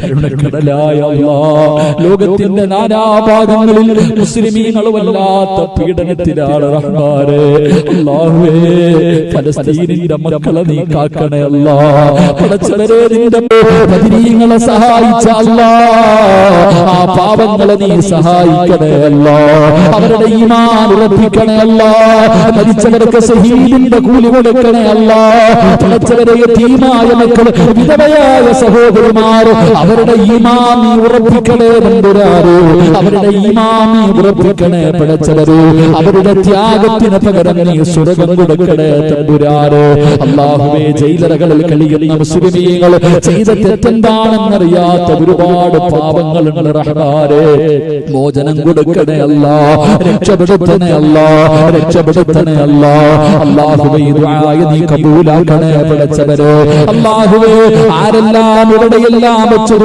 കരുണക്കടലായ അല്ലാഹ്, ലോകത്തിന്റെ നാനാഭാഗങ്ങളിൽ മുസ്ലിമീങ്ങൾ വല്ലാത്ത പീഡനത്തിലാണ് റഹ്മാനേ. അല്ലാഹുവേ, ഫലസ്തീനിന്റെ മക്കളെ നീ കാക്കണേ അല്ലാഹ്. പടച്ചവരേ, നിന്റെ ബദരീങ്ങളെ സഹായിച്ച അല്ലാഹ്, ആ പാവങ്ങളെ നീ സഹായിക്കണേ അല്ലാഹ്. അവരുടെ ഈമാൻ ഉറപ്പിക്കണേ അല്ലാഹ്. മരിച്ചവർക്ക് ശഹീദിന്റെ കൂലി കൊടുക്കണേ അല്ലാഹ്. പടച്ചവരെ, യതീമായ മക്കൾ, വിധവയായ സഹോദരിമാർ, അവരുടെ ഈമാൻ നീ ഉറപ്പിക്കണേ തമ്പുരാനേ. അവരുടെ ഈമാൻ നീ ഉറപ്പിക്കണേ പടച്ചവരേ. അവരുടെ ത്യാഗത്തിന് പകരം നീ സ്വർഗ്ഗം കൊടുക്കണേ തമ്പുരാനേ. അല്ലാഹുവേ, ജയിലറകളിൽ കഴിയുന്ന മുസ്ലിമീങ്ങൾ ചെയ്ത തെറ്റെന്താണെന്നറിയാത്ത ഒരുപാട് പാപങ്ങളുണ്ട് റഹ്മാനേ. മോചനം കൊടുക്കണേ അല്ലാഹ്, രക്ഷപ്പെടുത്തണേ അല്ലാഹ്, രക്ഷപ്പെടുത്തണേ അല്ലാഹ്. അല്ലാഹുവേ, ദുആയ നീ കബൂലാക്കണേ പടച്ചവരേ. അല്ലാഹുവേ, ആരെല്ലാം ഇവിടെയെല്ലാം വെച്ച്